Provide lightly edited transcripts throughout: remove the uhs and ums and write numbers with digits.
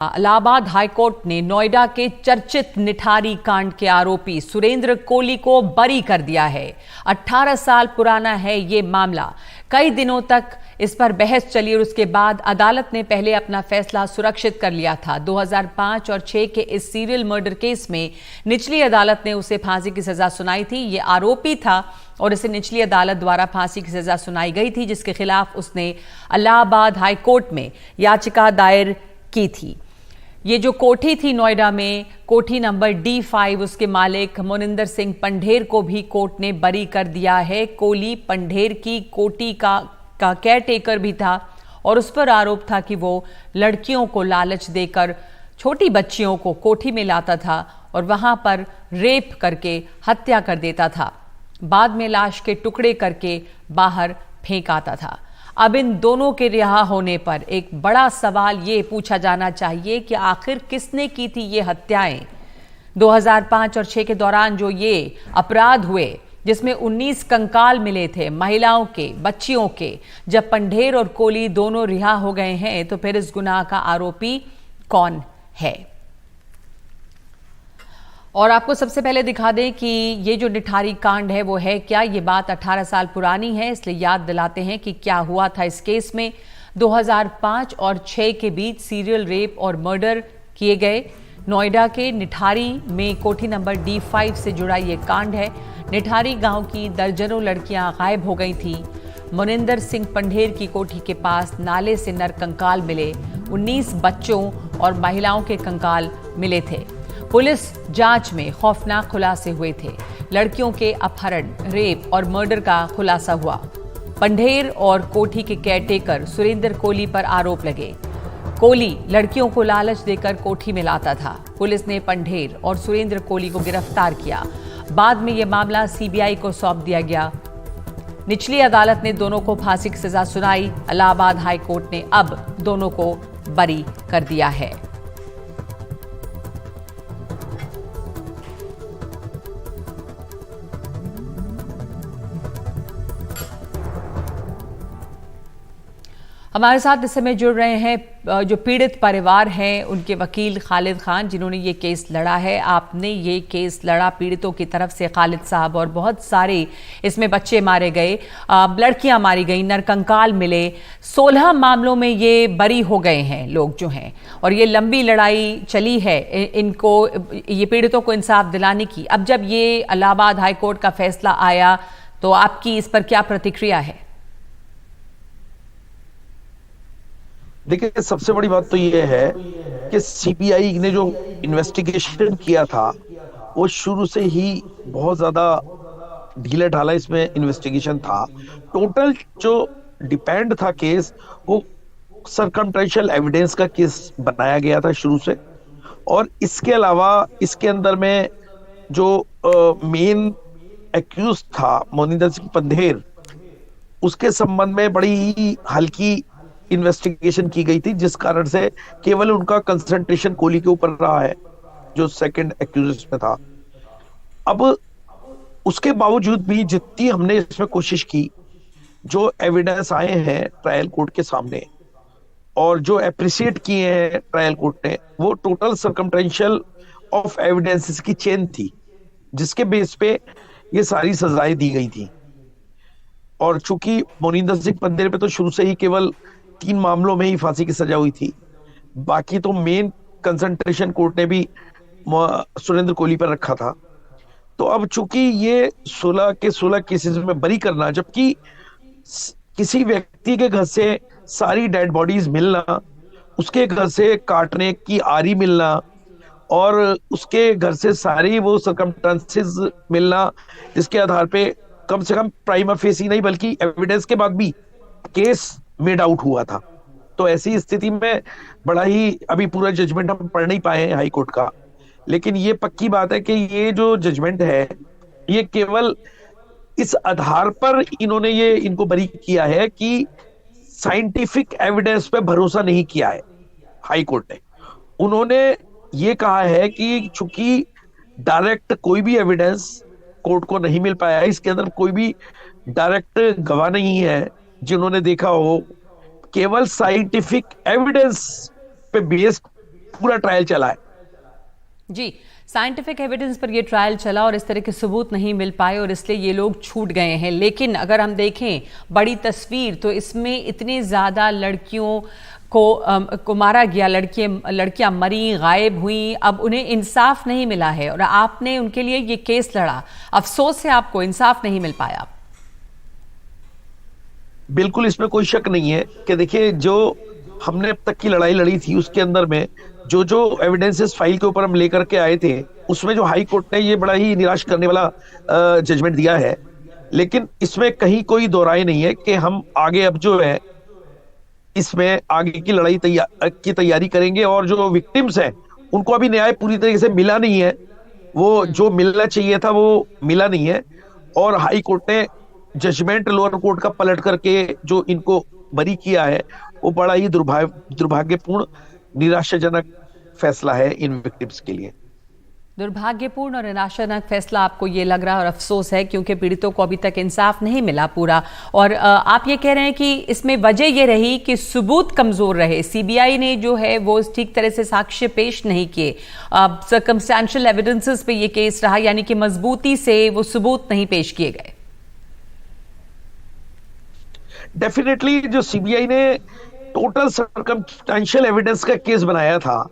Allahabad high court ने नोएडा के चर्चित निठारी कांड के आरोपी सुरेंद्र कोली को बरी कर दिया है। 18 साल पुराना है ये मामला। कई दिनों तक इस पर बहस चली और उसके बाद अदालत ने पहले अपना फैसला सुरक्षित कर लिया था। 2005 और 6 के इस सीरियल मर्डर केस में निचली अदालत ने उसे फांसी की सजा सुनाई थी। ये आरोपी था और इसे निचली अदालत द्वारा फांसी की सजा सुनाई गई थी, जिसके खिलाफ उसने इलाहाबाद हाईकोर्ट में याचिका दायर की थी। ये जो कोठी थी नोएडा में, कोठी नंबर D5, उसके मालिक मोनिंदर सिंह पंढेर को भी कोर्ट ने बरी कर दिया है। कोली पंढेर की कोठी का केयर टेकर भी था और उस पर आरोप था कि वो लड़कियों को लालच देकर छोटी बच्चियों को कोठी में लाता था और वहां पर रेप करके हत्या कर देता था। बाद में लाश के टुकड़े करके बाहर फेंक आता था। अब इन दोनों के रिहा होने पर एक बड़ा सवाल ये पूछा जाना चाहिए कि आखिर किसने की थी ये हत्याएं। 2005 और 6 के दौरान जो ये अपराध हुए, जिसमें 19 कंकाल मिले थे महिलाओं के, बच्चियों के, जब पंढेर और कोली दोनों रिहा हो गए हैं, तो फिर इस गुनाह का आरोपी कौन है? और आपको सबसे पहले दिखा दें कि ये जो निठारी कांड है वो है क्या। ये बात 18 साल पुरानी है, इसलिए याद दिलाते हैं कि क्या हुआ था इस केस में। 2005 और 6 के बीच सीरियल रेप और मर्डर किए गए। नोएडा के निठारी में कोठी नंबर D5 से जुड़ा ये कांड है। निठारी गांव की दर्जनों लड़कियां गायब हो गई थी। मोनिंदर सिंह पंढेर की कोठी के पास नाले से नर कंकाल मिले। 19 बच्चों और महिलाओं के कंकाल मिले थे। पुलिस जांच में खौफनाक खुलासे हुए थे। लड़कियों के अपहरण, रेप और मर्डर का खुलासा हुआ। पंढेर और कोठी के केयरटेकर सुरेंद्र कोली पर आरोप लगे। कोली लड़कियों को लालच देकर कोठी में लाता था। पुलिस ने पंढेर और सुरेंद्र कोली को गिरफ्तार किया। बाद में यह मामला CBI को सौंप दिया गया। निचली अदालत ने दोनों को फांसी की सजा सुनाई। इलाहाबाद हाईकोर्ट ने अब दोनों को बरी कर दिया है। हमारे साथ इस समय जुड़ रहे हैं जो पीड़ित परिवार हैं, उनके वकील खालिद खान, जिन्होंने ये केस लड़ा है। आपने ये केस लड़ा पीड़ितों की तरफ से खालिद साहब, और बहुत सारे इसमें बच्चे मारे गए, लड़कियां मारी गई, नरकंकाल मिले। 16 मामलों में ये बरी हो गए हैं लोग जो हैं, और ये लंबी लड़ाई चली है इनको, ये पीड़ितों को इंसाफ दिलाने की। अब जब ये इलाहाबाद हाईकोर्ट का फैसला आया तो आपकी इस पर क्या प्रतिक्रिया है? देखिए, सबसे बड़ी बात तो ये है कि CBI ने जो इन्वेस्टिगेशन किया था वो शुरू से ही बहुत ज्यादा ढीला ढाला इसमें इन्वेस्टिगेशन था। टोटल जो डिपेंड था केस, वो सरकमटेंशियल एविडेंस का केस बनाया गया था शुरू से। और इसके अलावा इसके अंदर में जो मेन एक्यूज था मोनिंदर सिंह पंढेर, उसके संबंध में बड़ी ही हल्की इन्वेस्टिगेशन की गई थी, जिस कारण से केवल उनका कंसंट्रेशन कोली के ऊपर रहा है जो सेकंड एक्यूज में था। अब उसके बावजूद भी जितनी हमने इसमें कोशिश की, जो एविडेंस आए हैं ट्रायल कोर्ट के सामने और जो एप्रिशिएट किए हैं ट्रायल कोर्ट ने, वो टोटल सर्कमटेंशियल ऑफ एविडेंसेस की चेन थी, जिसके बेस पे ये सारी सजाएं दी गई थी। और चूंकि मोनिंदर सिंह पंढेर पे तो शुरू से ही केवल 3 मामलों में ही फांसी की सजा हुई थी, बाकी तो मेन कंसंट्रेशन कोर्ट ने भी सुरेंद्र कोली पर रखा था। तो अब चूंकि ये 16 के 16 केसेस में बरी करना, जबकि किसी व्यक्ति के घर से सारी डेड बॉडीज मिलना, उसके घर से काटने की आरी मिलना और उसके घर से सारी वो सर्कमस्टेंसेस मिलना, जिसके आधार पे कम से कम प्राइमा फेसी नहीं बल्कि एविडेंस के बाद भी केस मेड आउट हुआ था। तो ऐसी स्थिति में बड़ा ही, अभी पूरा जजमेंट हम पढ़ नहीं पाए हैं हाई कोर्ट का, लेकिन ये पक्की बात है कि ये जो जजमेंट है ये केवल इस आधार पर इन्होंने ये इनको बरी किया है कि साइंटिफिक एविडेंस पे भरोसा नहीं किया है हाई कोर्ट ने। उन्होंने ये कहा है कि चूंकि डायरेक्ट कोई भी एविडेंस कोर्ट को नहीं मिल पाया है, इसके अंदर कोई भी डायरेक्ट गवाह नहीं है जिन्होंने देखा हो, केवल साइंटिफिक एविडेंस पे बेस्ड पूरा ट्रायल चला है। जी, साइंटिफिक एविडेंस पर ये ट्रायल चला और इस तरह के सबूत नहीं मिल पाए और इसलिए ये लोग छूट गए हैं। लेकिन अगर हम देखें बड़ी तस्वीर तो इसमें इतनी ज़्यादा लड़कियों को मारा गया, लड़कियां मरी, गायब हुई, अब उन्हें इंसाफ नहीं मिला है और आपने उनके लिए ये केस लड़ा। अफसोस है आपको इंसाफ नहीं मिल पाया। बिल्कुल, इसमें कोई शक नहीं है कि देखिए, जो हमने अब तक की लड़ाई लड़ी थी उसके अंदर में जो जो एविडेंसेस फाइल के ऊपर हम लेकर के आए थे, उसमें जो हाई कोर्ट ने ये बड़ा ही निराश करने वाला जजमेंट दिया है। लेकिन इसमें कहीं कोई दो राय नहीं है कि हम आगे अब जो है इसमें आगे की लड़ाई की तैयारी करेंगे, और जो विक्टिम्स हैं उनको अभी न्याय पूरी तरीके से मिला नहीं है। वो जो मिलना चाहिए था वो मिला नहीं है, और हाई कोर्ट ने जजमेंट लोअर कोर्ट का पलट करके जो इनको बरी किया है वो बड़ा ही दुर्भाग्यपूर्ण, निराशाजनक फैसला है इन विक्टिम्स के लिए। दुर्भाग्यपूर्ण और निराशाजनक फैसला आपको ये लग रहा है और अफसोस है क्योंकि पीड़ितों को अभी तक इंसाफ नहीं मिला पूरा। और आप ये कह रहे हैं कि इसमें वजह ये रही कि सबूत कमजोर रहे, सीबीआई ने जो है वो ठीक तरह से साक्ष्य पेश नहीं किए, सर्कमस्टेंशियल एविडेंसेस पे ये केस रहा, यानी कि मजबूती से वो सबूत नहीं पेश किए गए। डेफिनेटली जो सीबीआई ने टोटल सर्कमस्टेंशियल एविडेंस का केस बनाया था,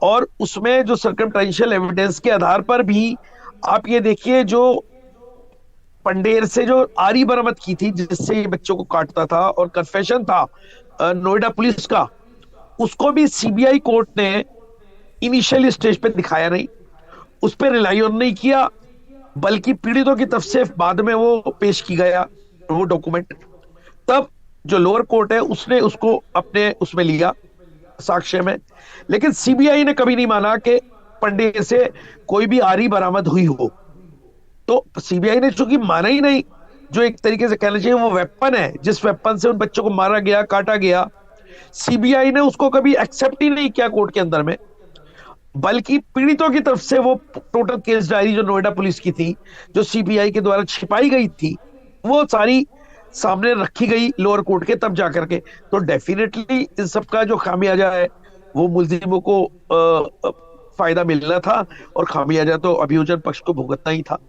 और उसमें जो सर्कमस्टेंशियल एविडेंस के आधार पर भी आप ये देखिए, जो पंडेर से जो आरी बरामद की थी जिससे ये बच्चों को काटता था, और कन्फेशन था नोएडा पुलिस का, उसको भी सीबीआई कोर्ट ने इनिशियल स्टेज पे दिखाया नहीं, उस पर रिलाई ऑन नहीं किया, बल्कि पीड़ितों की तरफ से बाद में वो पेश की गया वो डॉक्यूमेंट। तब जो लोअर कोर्ट है उसने उसको अपने उसमें लिया साक्ष्य में। लेकिन सीबीआई ने कभी नहीं माना कि पंडे से कोई भी आरी बरामद हुई हो। तो सीबीआई ने चूंकि माना ही नहीं, जो एक तरीके से कहना चाहिए वो वेपन है, जिस वेपन से उन बच्चों को मारा गया, काटा गया, सीबीआई ने उसको कभी एक्सेप्ट ही नहीं किया कोर्ट के अंदर में, बल्कि पीड़ितों की तरफ से वो टोटल केस डायरी जो नोएडा पुलिस की थी, जो सीबीआई के द्वारा छिपाई गई थी, वो सारी सामने रखी गई लोअर कोर्ट के, तब जाकर के। तो डेफिनेटली इन सब का जो खामियाजा है वो मुल्जिमों को फायदा मिलना था, और खामियाजा तो अभियोजन पक्ष को भुगतना ही था।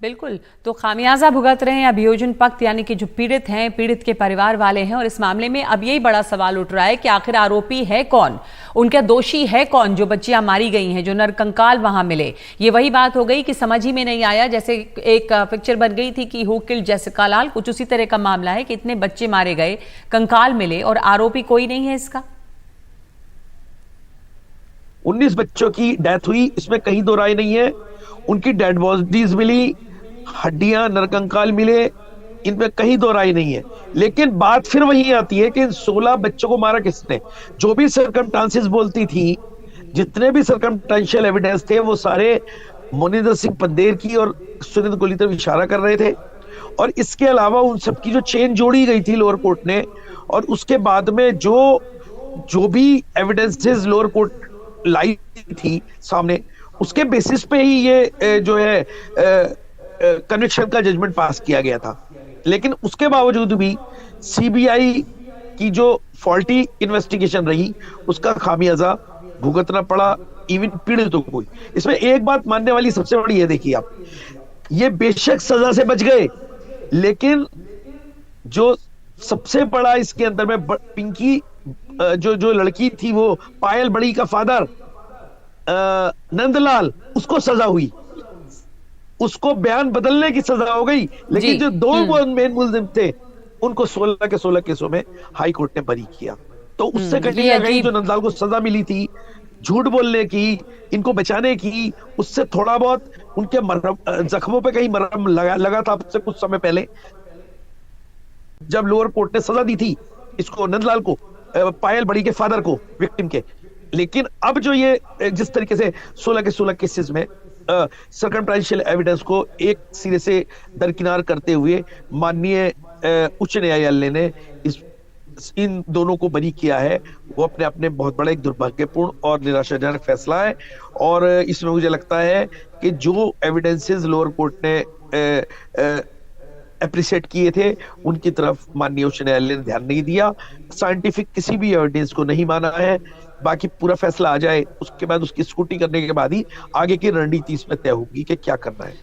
बिल्कुल, तो खामियाजा भुगत रहे हैं अभियोजन पक्ष, यानी कि जो पीड़ित हैं, पीड़ित के परिवार वाले हैं। और इस मामले में अब यही बड़ा सवाल उठ रहा है कि आखिर आरोपी है कौन, उनका दोषी है कौन, जो बच्चियां मारी गई हैं, जो नरकंकाल वहां मिले। ये वही बात हो गई कि समझ ही में नहीं आया, जैसे एक पिक्चर बन गई थी कि हु किल्ड जेसिका लाल, कुछ उसी तरह का मामला है कि इतने बच्चे मारे गए, कंकाल मिले और आरोपी कोई नहीं है इसका। 19 बच्चों की डेथ हुई, इसमें कहीं दो राय नहीं है। उनकी डेड बॉडीज मिली, हड्डियां, नरकंकाल मिले, इनमें कहीं दो राय नहीं है। लेकिन बात फिर वही आती है कि 16 बच्चों को मारा किसने। जो भी सर्कमस्टांसेस बोलती थी, जितने भी सर्कमस्टेंशियल एविडेंस थे, वो सारे मोनिंदर सिंह पंदेर की और सुरेंद्र कोहली तरफ इशारा कर रहे थे। और इसके अलावा उन सबकी जो चेन जोड़ी गई थी लोअर कोर्ट ने, और उसके बाद में जो भी एविडेंसेस लोअर कोर्ट लाई थी सामने, उसके बेसिस पे ही ये जो है कन्विक्शन का जजमेंट पास किया गया था। लेकिन उसके बावजूद भी सीबीआई की जो फॉल्टी इन्वेस्टिगेशन रही, उसका खामियाजा भुगतना पड़ा इवन पीड़ितों को। इसमें एक बात मानने वाली सबसे बड़ी है, देखिए आप, ये बेशक सजा से बच गए, लेकिन जो सबसे बड़ा इसके अंदर में पिंकी जो लड़की थी, वो पायल बड़ी का फादर नंदलाल, उसको सजा हुई, उसको बयान बदलने की सजा हो गई। लेकिन जो दो मेन मुलजिम थे, उनको 16 के 16 केसों में हाई कोर्ट ने बरी किया। तो उससे कहीं ना कहीं जो नंदलाल को सजा मिली थी झूठ बोलने की, इनको बचाने की, उससे थोड़ा बहुत उनके जख्मों पे कहीं मरहम लगा था उससे कुछ समय पहले, जब लोअर कोर्ट ने सजा दी थी इसको, नंदलाल को, पायल बड़ी के फादर को, विक्टिम के। लेकिन अब जो ये जिस तरीके से 16 के 16 केसेस में सर्कमस्टेंशियल एविडेंस को एक सिरे से दरकिनार करते हुए माननीय उच्च न्यायालय ने इन दोनों को बरी किया है, वो अपने अपने बहुत बड़ा एक दुर्भाग्यपूर्ण और निराशाजनक फैसला है। और इसमें मुझे लगता है कि जो एविडेंसेस लोअर कोर्ट ने अप्रिशिएट किए थे, उनकी तरफ माननीय उच्च न्यायालय ने ध्यान नहीं दिया, साइंटिफिक किसी भी एविडेंस को नहीं माना है। बाकी पूरा फैसला आ जाए, उसके बाद उसकी स्कूटी करने के बाद ही आगे की रणनीति इसमें तय होगी कि क्या करना है।